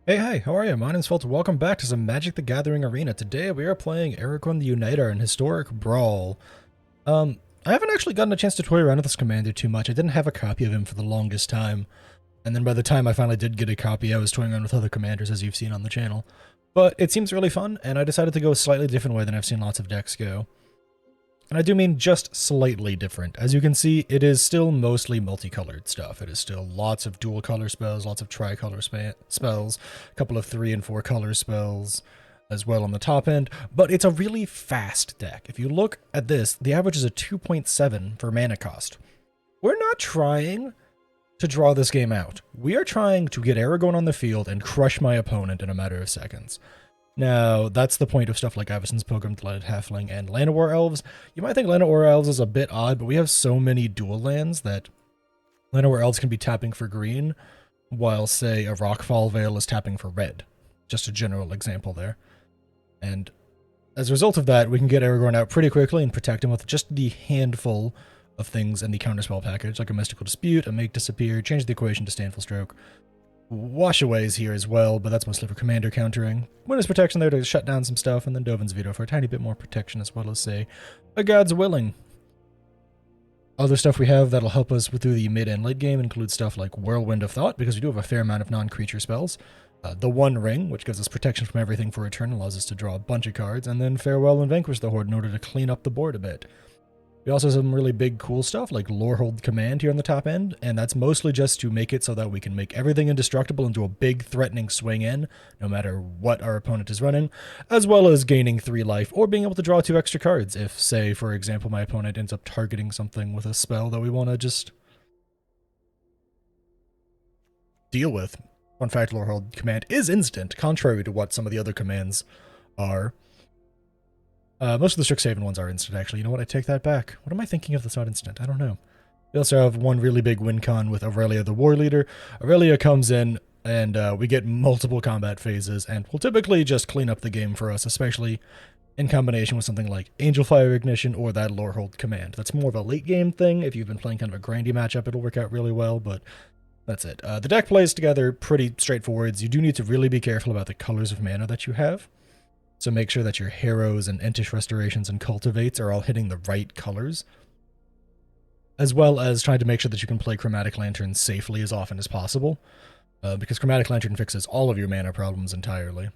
Hey, how are you? My name's Felton. Welcome back to some Magic the Gathering Arena. Today we are playing Aragorn the Uniter in Historic Brawl. I haven't actually gotten a chance to toy around with this commander too much. I didn't have a copy of him for the longest time. And then by the time I finally did get a copy, I was toying around with other commanders, as you've seen on the channel. But it seems really fun, and I decided to go a slightly different way than I've seen lots of decks go. And I do mean just slightly different. As you can see, it is still mostly multicolored stuff. It is still lots of dual color spells, lots of tricolor spells, a couple of 3 and 4 color spells as well on the top end, but it's a really fast deck. If you look at this, the average is a 2.7 for mana cost. We're not trying to draw this game out. We are trying to get Aragorn on the field and crush my opponent in a matter of seconds. Now, that's the point of stuff like Avacyn's Pilgrim's Lighted Halfling and Llanowar Elves. You might think Llanowar Elves is a bit odd, but we have so many dual lands that Llanowar Elves can be tapping for green, while, say, a Rockfall Vale is tapping for red. Just a general example there. And as a result of that, we can get Aragorn out pretty quickly and protect him with just the handful of things in the counterspell package, like a Mystical Dispute, a Make Disappear, change the equation to Standful Stroke. Washaway is here as well, but that's mostly for commander countering. Winter's Protection there to shut down some stuff, and then Dovin's Veto for a tiny bit more protection, as well as, say, a God's Willing. Other stuff we have that'll help us through the mid and late game includes stuff like Whirlwind of Thought, because we do have a fair amount of non-creature spells. The One Ring, which gives us protection from everything for a turn, allows us to draw a bunch of cards, and then Farewell and Vanquish the Horde in order to clean up the board a bit. We also have some really big cool stuff like Lorehold Command here on the top end, and that's mostly just to make it so that we can make everything indestructible and do a big threatening swing in, no matter what our opponent is running, as well as gaining 3 life, or being able to draw 2 extra cards if, say, for example, my opponent ends up targeting something with a spell that we want to just deal with. Fun fact, Lorehold Command is instant, contrary to what some of the other commands are. Most of the Strixhaven ones are instant, actually. You know what? I take that back. What am I thinking of that's not instant? I don't know. We also have one really big win con with Aurelia the War Leader. Aurelia comes in, and we get multiple combat phases, and will typically just clean up the game for us, especially in combination with something like Angel Fire Ignition or that Lorehold Command. That's more of a late game thing. If you've been playing kind of a grindy matchup, it'll work out really well, but that's it. The deck plays together pretty straightforward. You do need to really be careful about the colors of mana that you have. So make sure that your Harrows and Entish Restorations and Cultivates are all hitting the right colors, as well as trying to make sure that you can play Chromatic Lantern safely as often as possible, because Chromatic Lantern fixes all of your mana problems entirely.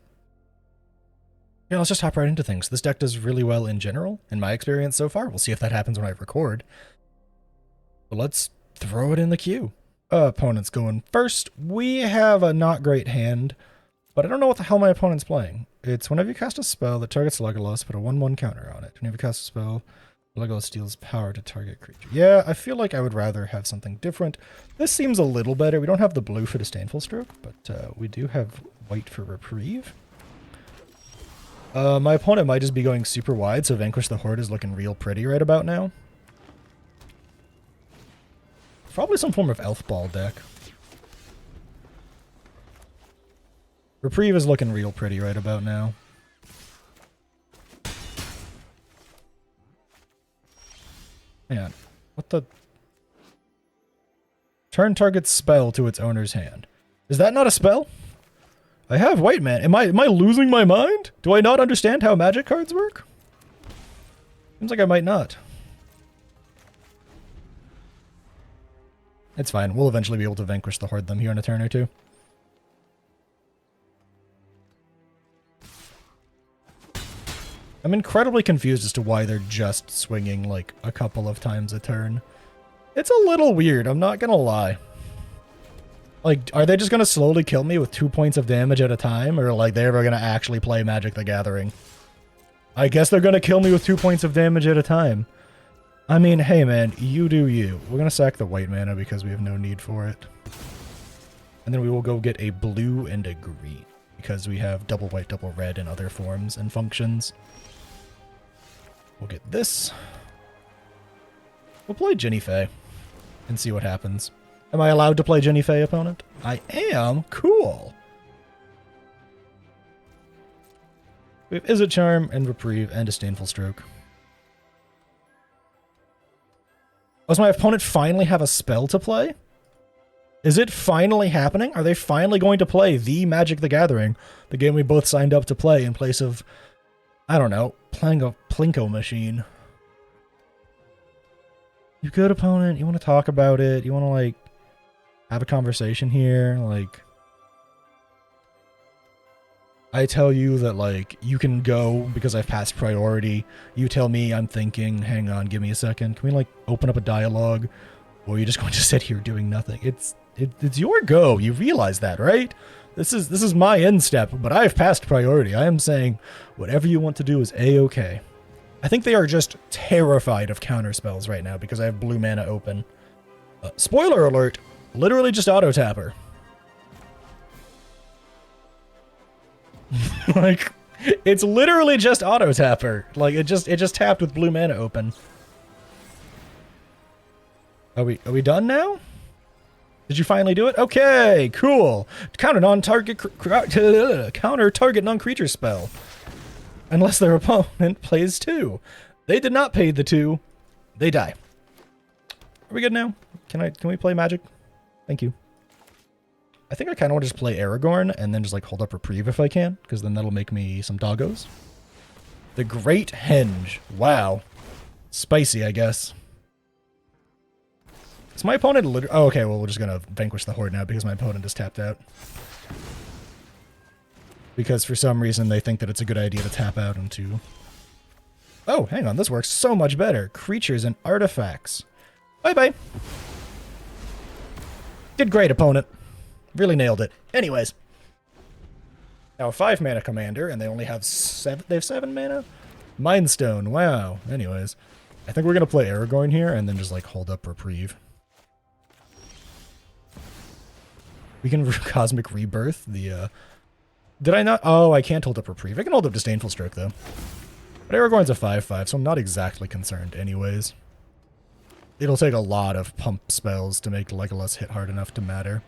Yeah, let's just hop right into things. This deck does really well in general, in my experience so far. We'll see if that happens when I record. But let's throw it in the queue. Opponent's going first. We have a not great hand, but I don't know what the hell my opponent's playing. It's whenever you cast a spell that targets Legolas, put a 1/1 counter on it. Whenever you cast a spell, Legolas deals power to target creature. Yeah, I feel like I would rather have something different. This seems a little better. We don't have the blue for Disdainful Stroke, but we do have white for Reprieve. My opponent might just be going super wide, so Vanquish the Horde is looking real pretty right about now. Probably some form of Elf Ball deck. Reprieve is looking real pretty right about now. Man, what the? Turn target spell to its owner's hand. Is that not a spell? I have white man. Am I losing my mind? Do I not understand how magic cards work? Seems like I might not. It's fine. We'll eventually be able to vanquish the Horde them here in a turn or two. I'm incredibly confused as to why they're just swinging like a couple of times a turn. It's a little weird, I'm not gonna lie. Like, are they just gonna slowly kill me with 2 points of damage at a time, or like they're ever gonna actually play Magic the Gathering? I guess they're gonna kill me with 2 points of damage at a time. I mean, hey man, you do you. We're gonna sack the white mana because we have no need for it. And then we will go get a blue and a green, because we have double white, double red in other forms and functions. We'll get this. We'll play Jenny Faye and see what happens. Am I allowed to play Jenny Faye, opponent? I am? Cool. We have Izzet Charm and Reprieve and Disdainful Stroke. Does my opponent finally have a spell to play? Is it finally happening? Are they finally going to play the Magic the Gathering, the game we both signed up to play, in place of, I don't know, playing a Plinko machine? You good, opponent? You want to talk about it? You want to, like, have a conversation here? Like, I tell you that, like, you can go because I've passed priority. You tell me I'm thinking, hang on, give me a second. Can we, like, open up a dialogue? Or are you just going to sit here doing nothing? It's your go. You realize that, right? This is my end step, but I've passed priority. I am saying whatever you want to do is A-okay. I think they are just terrified of counterspells right now because I have blue mana open. Spoiler alert, literally just auto-tapper. Like, it's literally just auto-tapper. Like, it just tapped with blue mana open. Are we done now? Did you finally do it? Okay, cool. Counter target non-creature spell. Unless their opponent plays 2. They did not pay the 2. They die. Are we good now? Can we play Magic? Thank you. I think I kind of want to just play Aragorn and then just like hold up Reprieve if I can, because then that'll make me some doggos. The Great Henge. Wow. Spicy, I guess. Is my opponent literally... Oh, okay, well, we're just going to vanquish the Horde now because my opponent is tapped out. Because for some reason they think that it's a good idea to tap out into... Oh, hang on, this works so much better. Creatures and artifacts. Bye-bye. Did great, opponent. Really nailed it. Anyways. Now a 5-mana commander, and they only have 7... They have 7 mana? Mind Stone, wow. Anyways. I think we're going to play Aragorn here, and then just, like, hold up Reprieve. We can Cosmic Rebirth, the, Did I not? Oh, I can't hold up Reprieve. I can hold up Disdainful Stroke, though. But Aragorn's a 5/5, so I'm not exactly concerned anyways. It'll take a lot of pump spells to make Legolas hit hard enough to matter.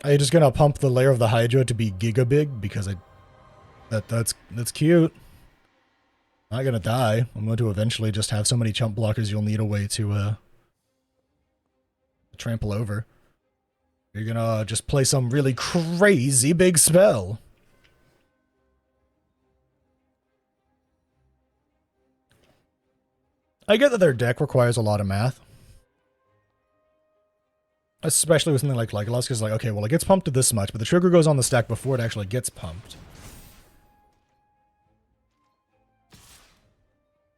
Are you just gonna pump the Lair of the Hydra to be giga big? Because that's cute. Not gonna die. I'm going to eventually just have so many chump blockers you'll need a way to trample over. You're gonna just play some really crazy big spell. I get that their deck requires a lot of math. Especially with something like Legolas, because like, okay, well it gets pumped to this much, but the trigger goes on the stack before it actually gets pumped.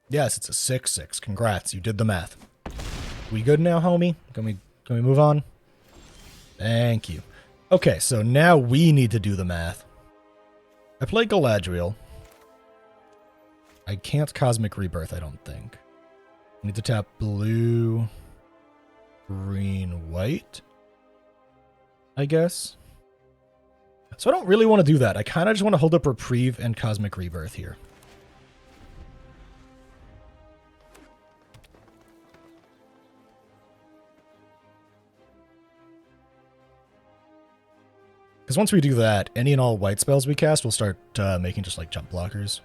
Yes, it's a 6/6. Congrats, you did the math. We good now, homie? Can we move on? Thank you. Okay, so now we need to do the math. I play Galadriel. I can't Cosmic Rebirth, I don't think. I need to tap blue, green, white, I guess. So I don't really want to do that. I kind of just want to hold up Reprieve and Cosmic Rebirth here. Because once we do that, any and all white spells we cast will start making just like jump blockers.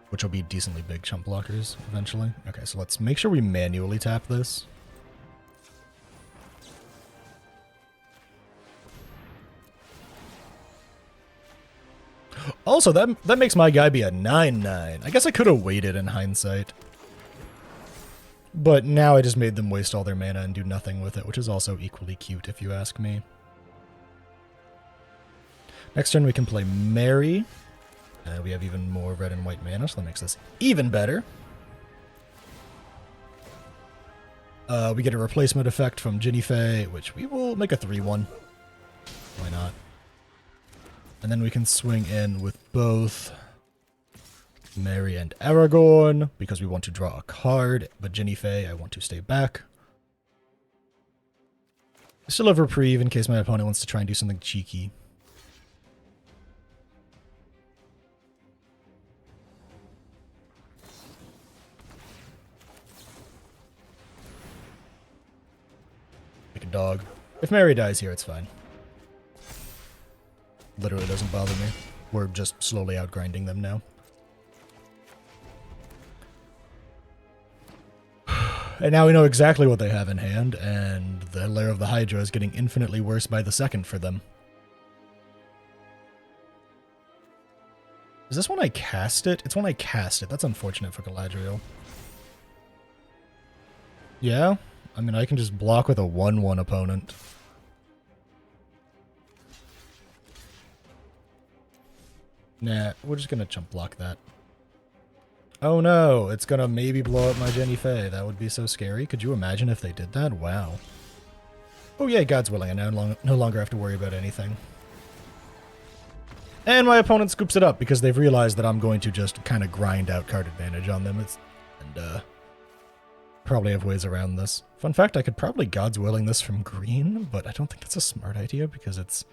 Which will be decently big jump blockers eventually. Okay, so let's make sure we manually tap this. Also, that makes my guy be a 9/9. I guess I could have waited in hindsight. But now I just made them waste all their mana and do nothing with it, which is also equally cute if you ask me. Next turn we can play Mary. We have even more red and white mana, so that makes this even better. We get a replacement effect from Unifier, which we will make a 3/1. Why not? And then we can swing in with both Mary and Aragorn, because we want to draw a card, but Unifier, I want to stay back. I still have Reprieve in case my opponent wants to try and do something cheeky. Dog. If Mary dies here, it's fine. Literally doesn't bother me. We're just slowly outgrinding them now. And now we know exactly what they have in hand, and the Lair of the Hydra is getting infinitely worse by the second for them. Is this when I cast it? It's when I cast it. That's unfortunate for Galadriel. Yeah? I mean, I can just block with a 1/1 opponent. Nah, we're just gonna chump block that. Oh no, it's gonna maybe blow up my Jenny Faye. That would be so scary. Could you imagine if they did that? Wow. Oh yeah, God's willing. I no longer have to worry about anything. And my opponent scoops it up because they've realized that I'm going to just kind of grind out card advantage on them. Probably have ways around this. Fun fact, I could probably God's willing this from green, but I don't think that's a smart idea because it's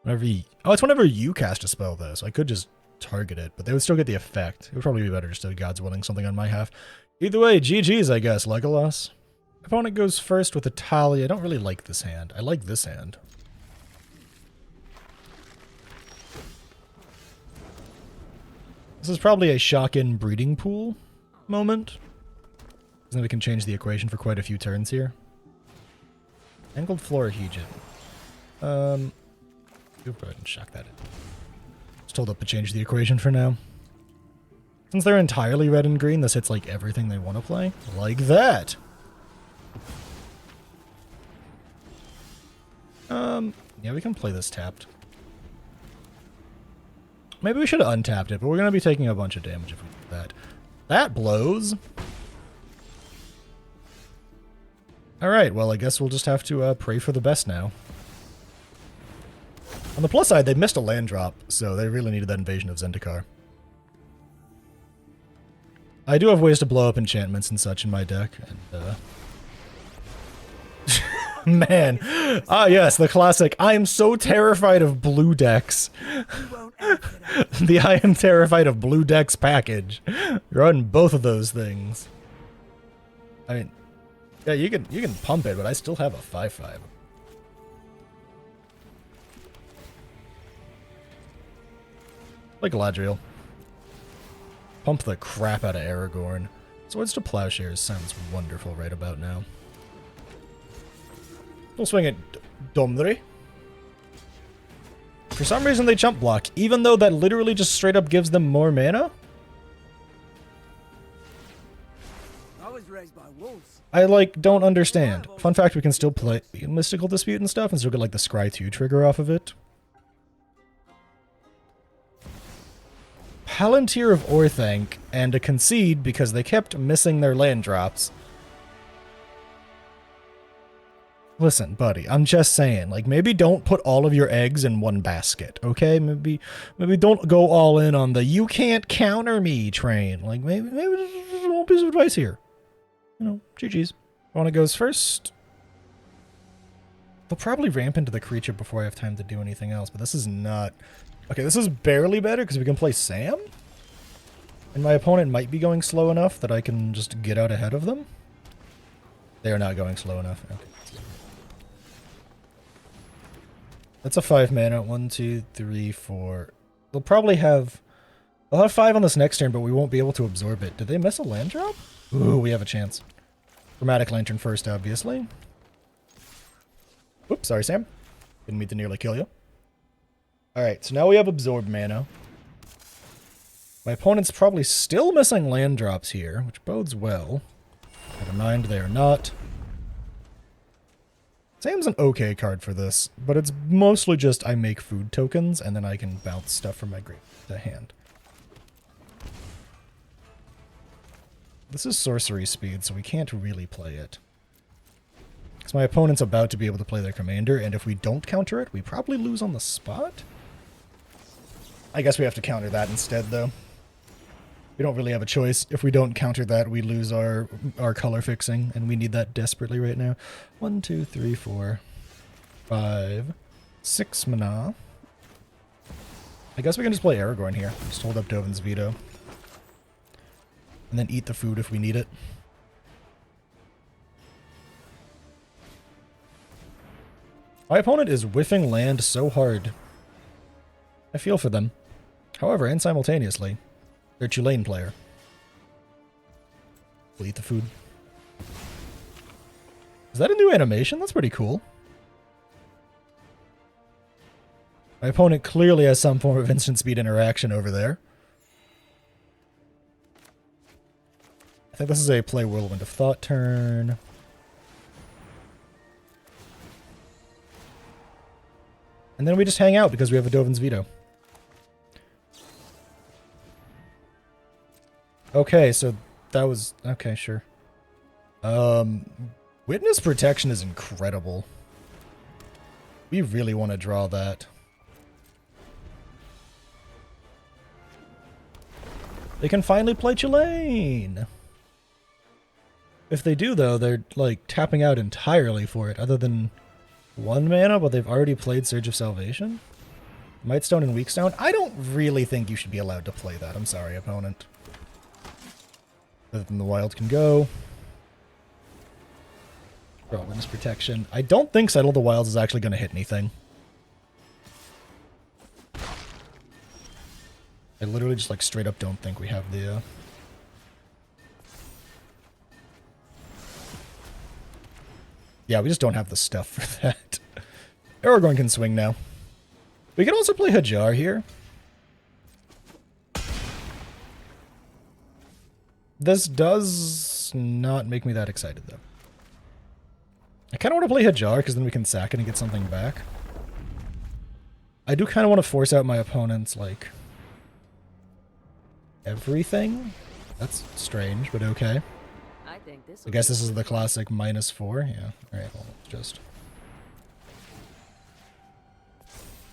whenever it's whenever you cast a spell though, so I could just target it, but they would still get the effect. It would probably be better just to God's willing something on my half. Either way, GG's, I guess, Legolas. Opponent goes first with a Tally. I don't really like this hand. I like this hand. This is probably a shock-in breeding pool moment. Then we can change the equation for quite a few turns here. Angled Florahedron. Go ahead and shock that in. Just hold up to change the equation for now. Since they're entirely red and green, this hits like everything they want to play. Like that! Yeah, we can play this tapped. Maybe we should have untapped it, but we're going to be taking a bunch of damage if we do that. That blows! Alright, well I guess we'll just have to pray for the best now. On the plus side, they missed a land drop, so they really needed that invasion of Zendikar. I do have ways to blow up enchantments and such in my deck, and man. Ah yes, the classic, I am so terrified of blue decks. The I am terrified of blue decks package. Run both of those things. I mean, yeah, you can pump it, but I still have a 5/5. Like Galadriel. Pump the crap out of Aragorn. Swords to Plowshares sounds wonderful right about now. We'll swing at Domdri. For some reason they jump block, even though that literally just straight up gives them more mana. I was raised by wolves. I like don't understand. Fun fact, we can still play Mystical Dispute and stuff and still get like the Scry 2 trigger off of it. Palantir of Orthanc and a concede because they kept missing their land drops. Listen, buddy, I'm just saying, like, maybe don't put all of your eggs in one basket, okay? Maybe don't go all in on the you can't counter me train. Like, maybe just a little piece of advice here. You know, GG's. Wanna goes first. They'll probably ramp into the creature before I have time to do anything else, but this is not... Okay, this is barely better because we can play Sam. And my opponent might be going slow enough that I can just get out ahead of them. They are not going slow enough. Okay. That's a 5 mana. 1, 2, 3, 4. They'll probably have... They'll have 5 on this next turn, but we won't be able to absorb it. Did they miss a land drop? Ooh, we have a chance. Chromatic Lantern first, obviously. Oops, sorry, Sam. Didn't mean to nearly kill you. Alright, so now we have absorb mana. My opponent's probably still missing land drops here, which bodes well. Never mind, they are not. Sam's an okay card for this, but it's mostly just I make food tokens, and then I can bounce stuff from my grave to hand. This is sorcery speed, so we can't really play it. Because my opponent's about to be able to play their commander, and if we don't counter it, we probably lose on the spot? I guess we have to counter that instead, though. We don't really have a choice. If we don't counter that, we lose our color fixing, and we need that desperately right now. 1, 2, 3, 4, 5, 6 mana. I guess we can just play Aragorn here. Just hold up Dovin's Veto. And then eat the food if we need it. My opponent is whiffing land so hard. I feel for them. However, and simultaneously, they're a Tulane player. We'll eat the food. Is that a new animation? That's pretty cool. My opponent clearly has some form of instant speed interaction over there. I think this is a play Whirlwind of Thought turn. And then we just hang out because we have a Dovin's Veto. Okay, so that was... Okay, sure. Witness Protection is incredible. We really want to draw that. They can finally play Chillane! If they do, though, they're, like, tapping out entirely for it, other than 1 mana, but they've already played Surge of Salvation? Mightstone and Weakstone? I don't really think you should be allowed to play that. I'm sorry, opponent. Other than the Wild can go. Draw Witness Protection. I don't think Settle the Wilds is actually going to hit anything. I literally just, like, straight up don't think we have the, Yeah, we just don't have the stuff for that. Aragorn can swing now. We can also play Hajar here. This does not make me that excited, though. I kind of want to play Hajar, because then we can sack it and get something back. I do kind of want to force out my opponent's, like... everything? That's strange, but okay. I guess this is the classic -4. Yeah. Alright, well, let's just...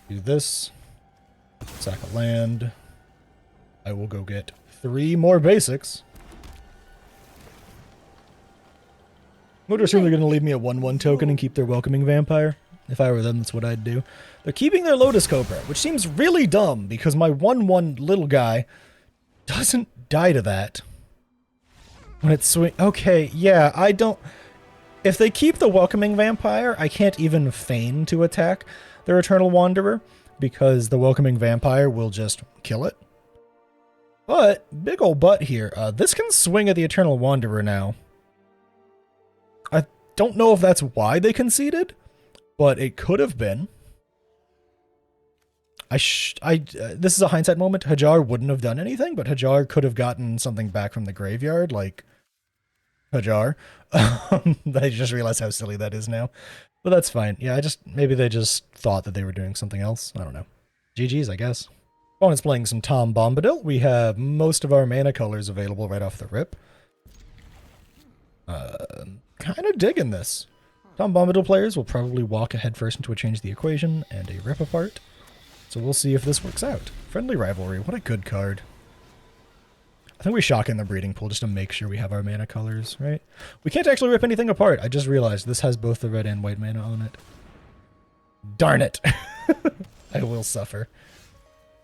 do this. Sack a land. I will go get 3 more basics. I would assume they're going to leave me a 1/1 token and keep their Welcoming Vampire. If I were them, that's what I'd do. They're keeping their Lotus Cobra, which seems really dumb, because my 1/1 little guy doesn't die to that. When it's swing... Okay, yeah, I don't... If they keep the Welcoming Vampire, I can't even feign to attack their Eternal Wanderer, because the Welcoming Vampire will just kill it. But, big ol' butt here. This can swing at the Eternal Wanderer now. I don't know if that's why they conceded, but it could have been. This is a hindsight moment. Hajar wouldn't have done anything, but Hajar could have gotten something back from the graveyard, like Hajar. I just realized how silly that is now. But that's fine. Yeah, maybe they just thought that they were doing something else. I don't know. GG's, I guess. Opponent's playing some Tom Bombadil. We have most of our mana colors available right off the rip. Kind of digging this. Tom Bombadil players will probably walk ahead first into a Change the Equation and a Rip Apart. So we'll see if this works out. Friendly Rivalry, what a good card. I think we shock in the breeding pool just to make sure we have our mana colors, right? We can't actually rip anything apart. I just realized this has both the red and white mana on it. Darn it. I will suffer.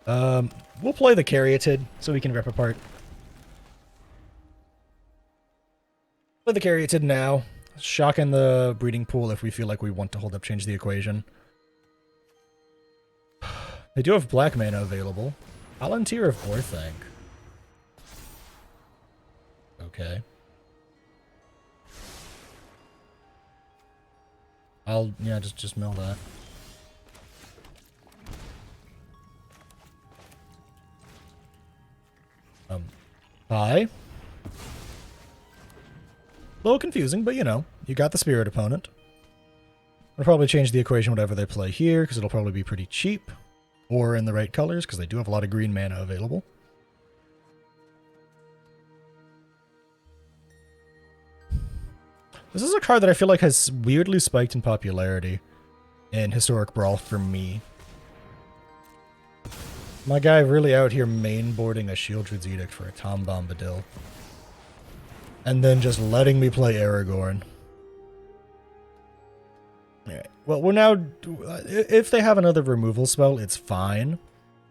We'll play the Caryatid so we can rip apart. Play the Caryatid now. Shock in the breeding pool if we feel like we want to hold up Change the Equation. They do have black mana available. Palantir of Orthanc. Okay. Yeah, just mill that. Hi. A little confusing, but you know, you got the Spirit opponent. I'll probably change the equation whatever they play here, because it'll probably be pretty cheap. Or in the right colors, because they do have a lot of green mana available. This is a card that I feel like has weirdly spiked in popularity in Historic Brawl for me. My guy really out here mainboarding a Shieldred's Edict for a Tom Bombadil. And then just letting me play Aragorn. Alright, well, we're now... If they have another removal spell, it's fine.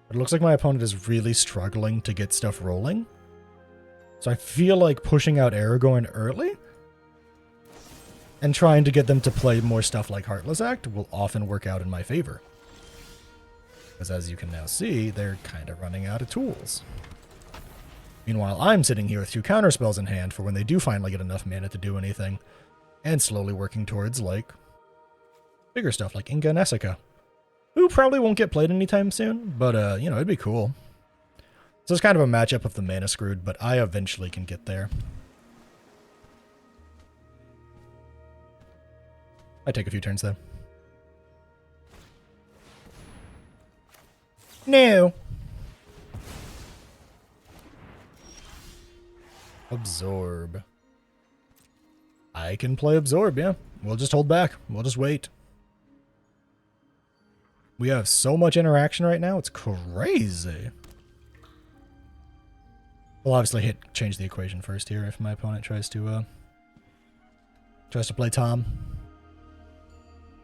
But it looks like my opponent is really struggling to get stuff rolling. So I feel like pushing out Aragorn early and trying to get them to play more stuff like Heartless Act will often work out in my favor. Because as you can now see, they're kind of running out of tools. Meanwhile, I'm sitting here with 2 counterspells in hand for when they do finally get enough mana to do anything. And slowly working towards, like, bigger stuff like Inga and Essica, who probably won't get played anytime soon, but, you know, it'd be cool. So it's kind of a matchup of the mana screwed, but I eventually can get there. I take a few turns, though. No! Absorb. I can play Absorb, yeah. We'll just hold back. We'll just wait. We have so much interaction right now, it's crazy. We'll obviously change the equation first here if my opponent tries to play Tom.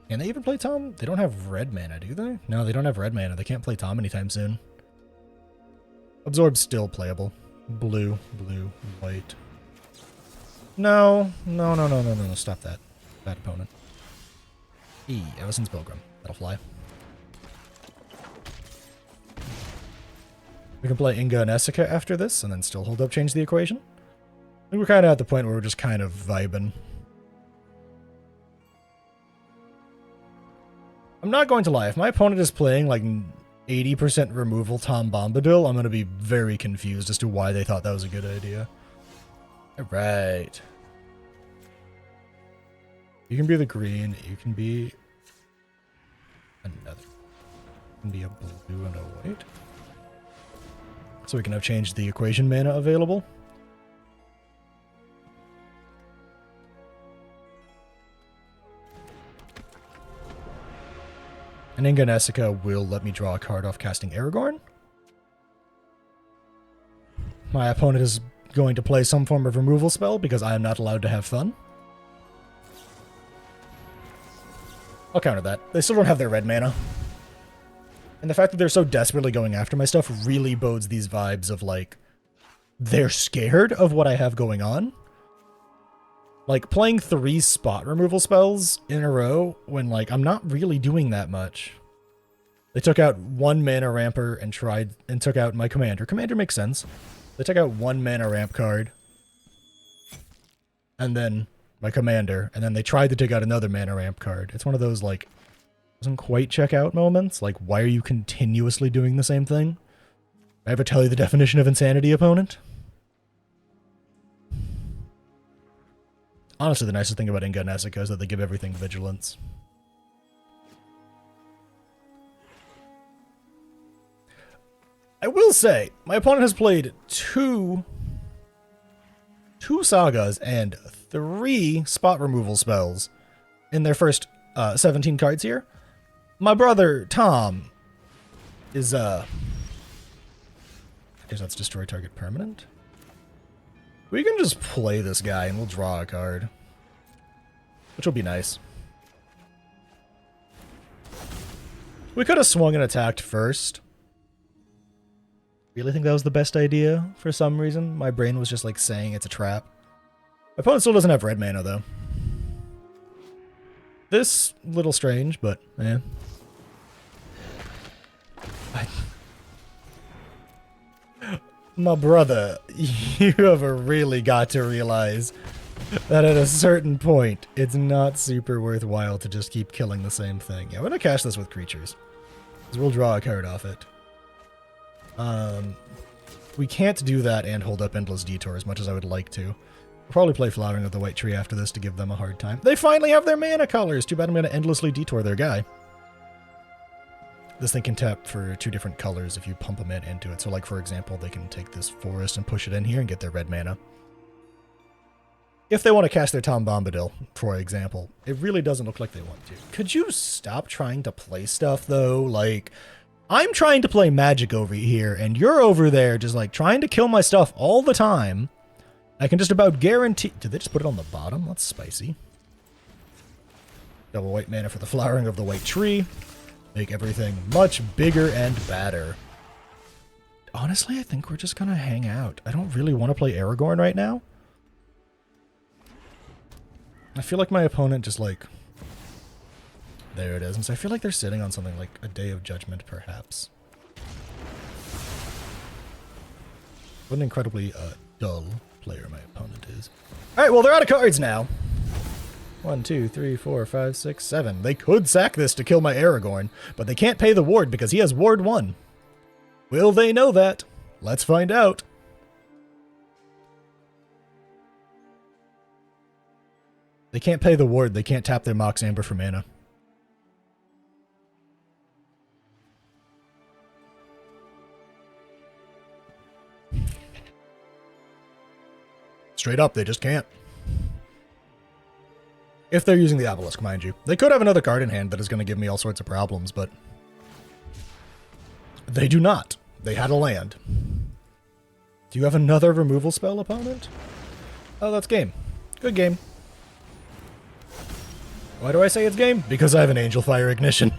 Can they even play Tom? They don't have red mana, do they? No, they don't have red mana. They can't play Tom anytime soon. Absorb's still playable. Blue, blue, white. No, no, no, no, no, no, no. Stop that. Bad opponent. Evison's Pilgrim. That'll fly. We can play Inga and Essica after this, and then still hold up, change the equation. I think we're kind of at the point where we're just kind of vibing. I'm not going to lie, if my opponent is playing like 80% removal Tom Bombadil, I'm going to be very confused as to why they thought that was a good idea. Alright. You can be the green, you can be another. You can be a blue and a white. So we can have changed the equation mana available. And Inga and Essica will let me draw a card off casting Aragorn. My opponent is going to play some form of removal spell because I am not allowed to have fun. I'll counter that. They still don't have their red mana. And the fact that they're so desperately going after my stuff really bodes these vibes of, like, they're scared of what I have going on. Like, playing 3 spot removal spells in a row when, like, I'm not really doing that much. They took out 1 mana ramper and took out my commander. Commander makes sense. They took out 1 mana ramp card. And then my commander. And then they tried to take out another mana ramp card. It's one of those, like, doesn't quite check out moments. Like, why are you continuously doing the same thing? I ever tell you the definition of insanity, opponent? Honestly, the nicest thing about Inga and Essica is that they give everything vigilance. I will say, my opponent has played two sagas and 3 spot removal spells in their first 17 cards here. My brother, Tom, is, I guess that's destroy target permanent. We can just play this guy and we'll draw a card. Which will be nice. We could have swung and attacked first. Really think that was the best idea for some reason. My brain was just like saying it's a trap. My opponent still doesn't have red mana though. This little strange, but eh. My brother, you have really got to realize that at a certain point, it's not super worthwhile to just keep killing the same thing. Yeah, I'm going to cash this with creatures. Because we'll draw a card off it. We can't do that and hold up Endless Detour as much as I would like to. We'll probably play Flowering of the White Tree after this to give them a hard time. They finally have their mana colors! Too bad I'm going to endlessly detour their guy. This thing can tap for 2 different colors if you pump a mana into it. So, like, for example, they can take this forest and push it in here and get their red mana. If they want to cast their Tom Bombadil, for example, it really doesn't look like they want to. Could you stop trying to play stuff, though? Like, I'm trying to play Magic over here, and you're over there just, like, trying to kill my stuff all the time. I can just about guarantee... Did they just put it on the bottom? That's spicy. Double white mana for the Flowering of the White Tree. Make everything much bigger and badder. Honestly, I think we're just gonna hang out. I don't really want to play Aragorn right now. I feel like my opponent just like... There it is. And so I feel like they're sitting on something like a Day of Judgment, perhaps. What an incredibly dull player my opponent is. Alright, well, they're out of cards now. 1, 2, 3, 4, 5, 6, 7. They could sack this to kill my Aragorn, but they can't pay the ward because he has ward 1. Will they know that? Let's find out. They can't pay the ward. They can't tap their Mox Amber for mana. Straight up, they just can't. If they're using the Obelisk, mind you. They could have another card in hand that is going to give me all sorts of problems, but they do not. They had a land. Do you have another removal spell, opponent? Oh, that's game. Good game. Why do I say it's game? Because I have an Angel Fire Ignition.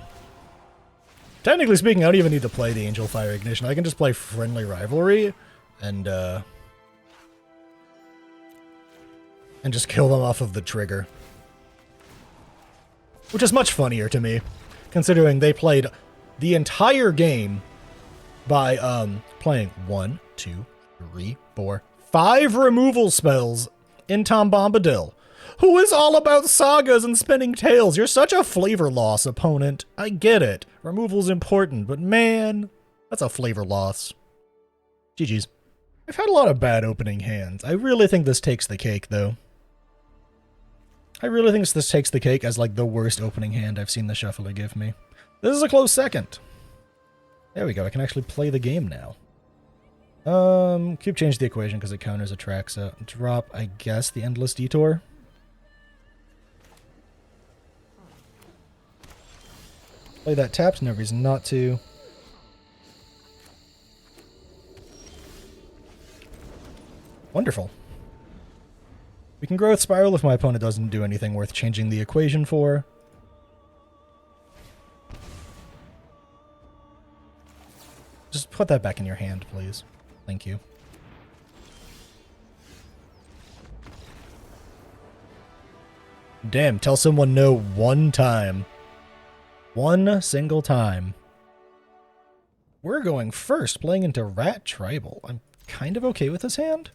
Technically speaking, I don't even need to play the Angel Fire Ignition. I can just play Friendly Rivalry and just kill them off of the trigger. Which is much funnier to me, considering they played the entire game by playing 1, 2, 3, 4, 5 removal spells in Tom Bombadil, who is all about sagas and spinning tails. You're such a flavor loss, opponent. I get it. Removal's important, but man, that's a flavor loss. GG's. I've had a lot of bad opening hands. I really think this takes the cake, though. I really think this takes the cake as, like, the worst opening hand I've seen the shuffler give me. This is a close second. There we go. I can actually play the game now. Cube changed the equation because it counters Atraxa. Drop, I guess, the Endless Detour. Play that tapped, no reason not to. Wonderful. We can Growth Spiral if my opponent doesn't do anything worth changing the equation for. Just put that back in your hand, please. Thank you. Damn, tell someone no one time. One single time. We're going first, playing into Rat Tribal. I'm kind of okay with this hand.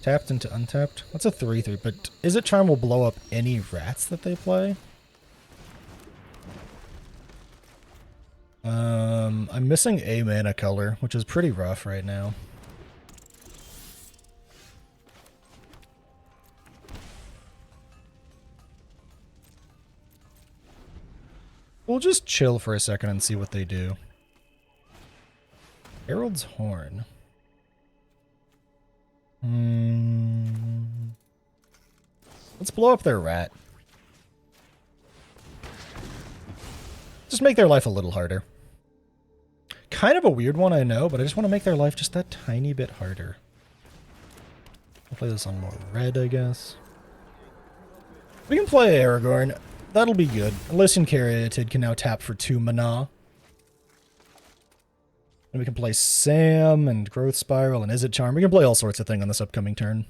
Tapped into untapped. That's a 3/3, but Izzet Charm will blow up any rats that they play. I'm missing a mana color, which is pretty rough right now. We'll just chill for a second and see what they do. Herald's Horn. Let's blow up their rat. Just make their life a little harder. Kind of a weird one, I know, but I just want to make their life just that tiny bit harder. I'll play this on more red, I guess. We can play Aragorn. That'll be good. Elysian Caryatid can now tap for 2 mana. And we can play Sam and Growth Spiral and Izzet Charm. We can play all sorts of things on this upcoming turn.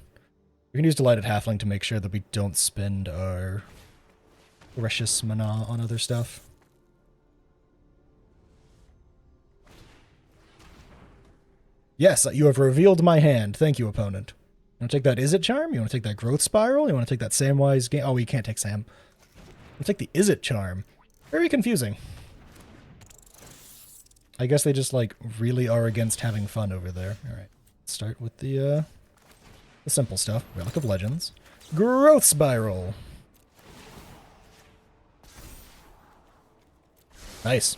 We can use Delighted Halfling to make sure that we don't spend our precious mana on other stuff. Yes, you have revealed my hand. Thank you, opponent. You want to take that Izzet Charm? You want to take that Growth Spiral? You want to take that Samwise game? Oh, we can't take Sam. We'll take the Izzet Charm. Very confusing. I guess they just, like, really are against having fun over there. Alright, let's start with the simple stuff. Relic of Legends. Growth Spiral! Nice.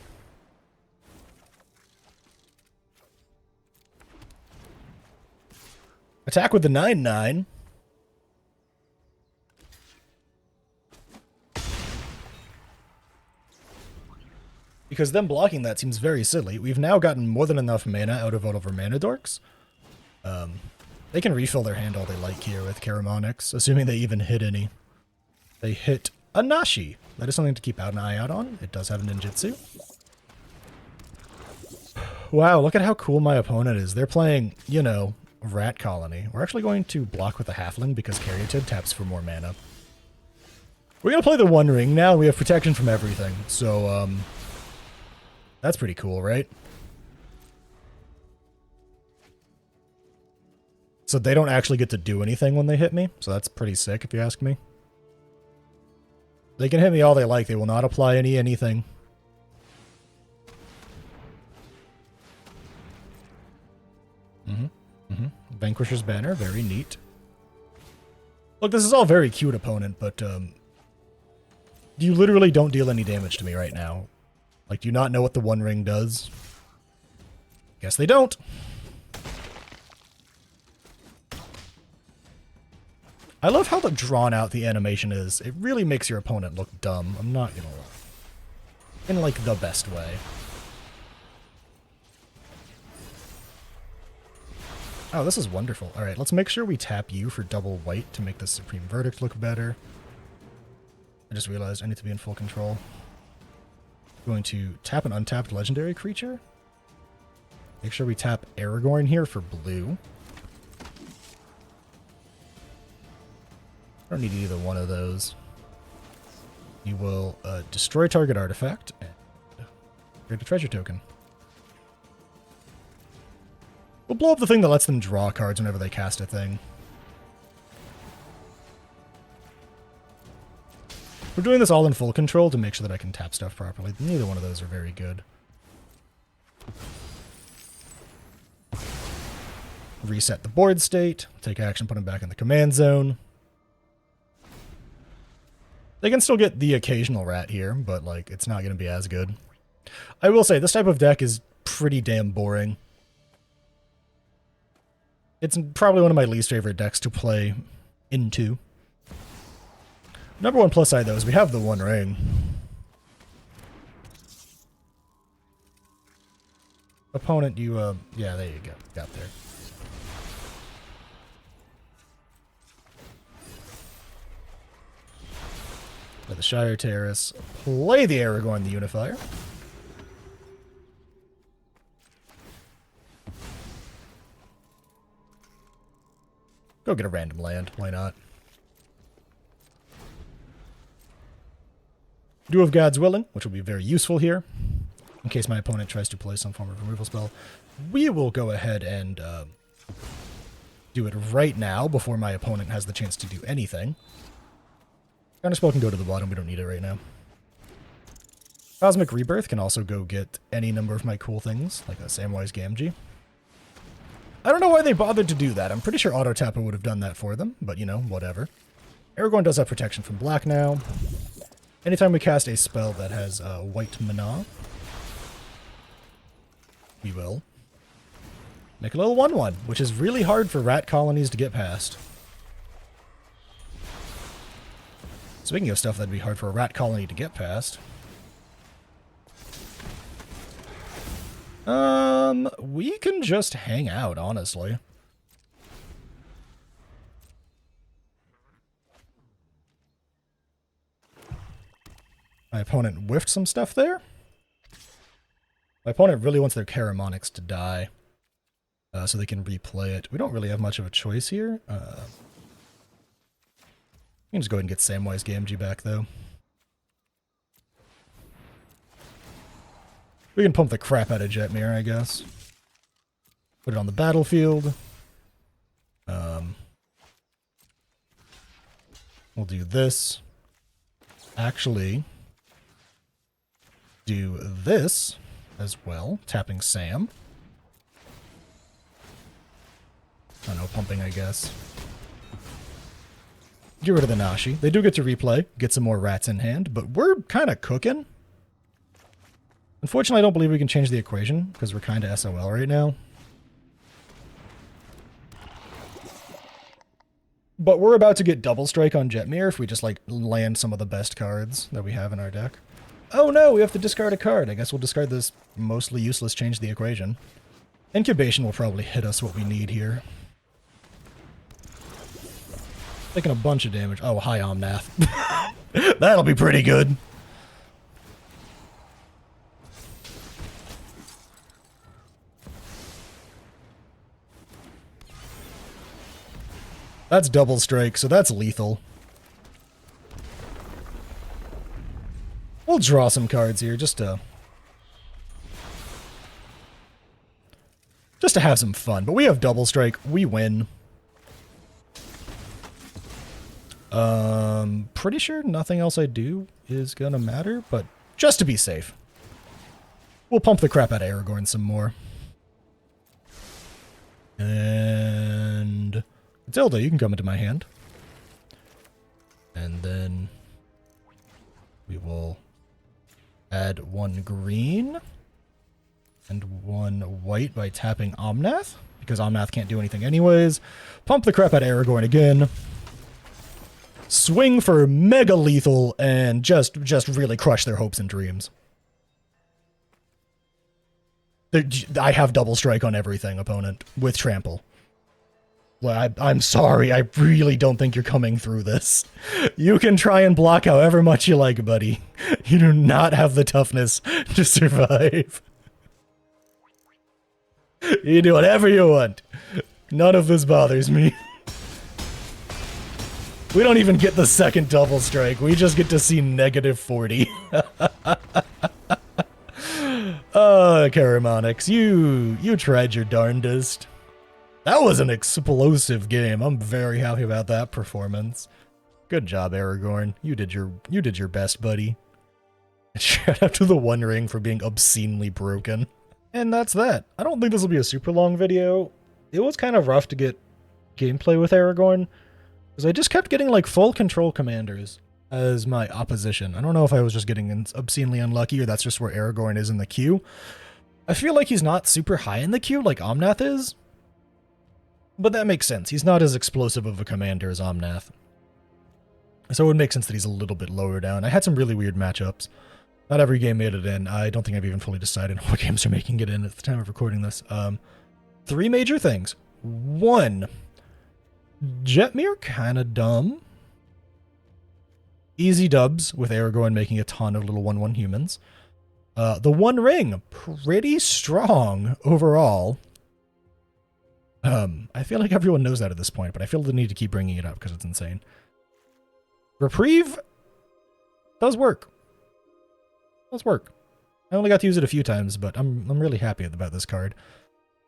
Attack with the 9/9. Because them blocking that seems very silly. We've now gotten more than enough mana out of our mana dorks. They can refill their hand all they like here with Caramonyx, assuming they even hit any. They hit a Nashi. That is something to keep an eye out on. It does have a ninjutsu. Wow, look at how cool my opponent is. They're playing, you know, Rat Colony. We're actually going to block with a Halfling because Caryatid taps for more mana. We're going to play the One Ring now, and we have protection from everything. So, that's pretty cool, right? So they don't actually get to do anything when they hit me, so that's pretty sick if you ask me. They can hit me all they like. They will not apply anything. Vanquisher's Banner, very neat. Look, this is all very cute, opponent, but you literally don't deal any damage to me right now. Like, do you not know what the One Ring does? Guess they don't. I love how drawn out the animation is. It really makes your opponent look dumb. I'm not gonna lie. In, like, the best way. Oh, this is wonderful. Alright, let's make sure we tap you for double white to make the Supreme Verdict look better. I just realized I need to be in full control. Going to tap an untapped legendary creature. Make sure we tap Aragorn here for blue. I don't need either one of those. You will destroy target artifact and create a treasure token. We'll blow up the thing that lets them draw cards whenever they cast a thing. We're doing this all in full control to make sure that I can tap stuff properly. Neither one of those are very good. Reset the board state. Take action, put them back in the command zone. They can still get the occasional rat here, but like it's not going to be as good. I will say, this type of deck is pretty damn boring. It's probably one of my least favorite decks to play into. Number one plus side, though, is we have the One Ring. Opponent, you, yeah, there you go. Got there. Play the Shire Terrace. Play the Aragorn, the Unifier. Go get a random land. Why not? Do of God's Willing, which will be very useful here. In case my opponent tries to play some form of removal spell. We will go ahead and do it right now before my opponent has the chance to do anything. Counterspell can go to the bottom. We don't need it right now. Cosmic Rebirth can also go get any number of my cool things, like a Samwise Gamgee. I don't know why they bothered to do that. I'm pretty sure Auto Tapper would have done that for them, but you know, whatever. Aragorn does have protection from black now. Anytime we cast a spell that has white mana, we will make a little 1/1, which is really hard for rat colonies to get past. Speaking of stuff that'd be hard for a rat colony to get past. We can just hang out, honestly. My opponent whiffed some stuff there. My opponent really wants their Caramonics to die, so they can replay it. We don't really have much of a choice here. We can just go ahead and get Samwise Gamgee back, though. We can pump the crap out of Jetmir, I guess. Put it on the battlefield. We'll do this. Actually, do this as well. Tapping Sam. I don't know, pumping, I guess. Get rid of the Nashi. They do get to replay, get some more rats in hand, but we're kind of cooking. Unfortunately, I don't believe we can change the equation, because we're kind of SOL right now. But we're about to get double strike on Jetmir if we just, like, land some of the best cards that we have in our deck. Oh no, we have to discard a card. I guess we'll discard this mostly useless change the equation. Incubation will probably hit us what we need here. Taking a bunch of damage. Oh, hi, Omnath. That'll be pretty good. That's double strike, so that's lethal. We'll draw some cards here just to have some fun. But we have double strike. We win. Pretty sure nothing else I do is gonna matter, but just to be safe, we'll pump the crap out of Aragorn some more. And Zelda, you can come into my hand. And then we will add 1 green and 1 white by tapping Omnath, because Omnath can't do anything anyways. Pump the crap out of Aragorn again. Swing for mega lethal and just really crush their hopes and dreams. I have double strike on everything, opponent, with trample. Well, I'm sorry, I really don't think you're coming through this. You can try and block however much you like, buddy. You do not have the toughness to survive. You do whatever you want. None of this bothers me. We don't even get the second double strike. We just get to see -40. Karamonix, you tried your darndest. That was an explosive game. I'm very happy about that performance. Good job, Aragorn. You did your best, buddy. Shout out to the One Ring for being obscenely broken. And that's that. I don't think this will be a super long video. It was kind of rough to get gameplay with Aragorn, because I just kept getting like full control commanders as my opposition. I don't know if I was just getting obscenely unlucky or that's just where Aragorn is in the queue. I feel like he's not super high in the queue like Omnath is, but that makes sense. He's not as explosive of a commander as Omnath. So it would make sense that he's a little bit lower down. I had some really weird matchups. Not every game made it in. I don't think I've even fully decided what games are making it in at the time of recording this. 3 major things. 1, Jetmir kinda dumb. Easy dubs with Aragorn making a ton of little 1/1 humans. The One Ring, pretty strong overall. I feel like everyone knows that at this point, but I feel the need to keep bringing it up because it's insane. Reprieve does work. Does work. I only got to use it a few times, but I'm really happy about this card.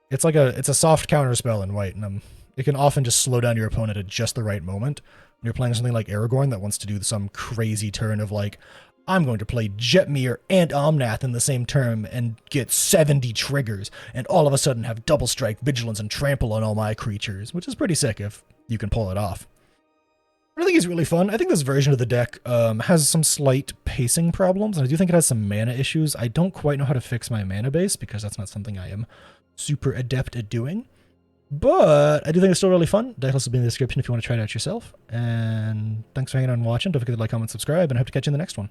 It's like it's a soft counter spell in white, and it can often just slow down your opponent at just the right moment. When you're playing something like Aragorn that wants to do some crazy turn of like, I'm going to play Jetmir and Omnath in the same turn and get 70 triggers, and all of a sudden have double strike, vigilance, and trample on all my creatures, which is pretty sick if you can pull it off. I think he's really fun. I think this version of the deck has some slight pacing problems, and I do think it has some mana issues. I don't quite know how to fix my mana base, because that's not something I am super adept at doing. But I do think it's still really fun. Deck list will be in the description if you want to try it out yourself. And thanks for hanging out and watching. Don't forget to like, comment, subscribe, and I hope to catch you in the next one.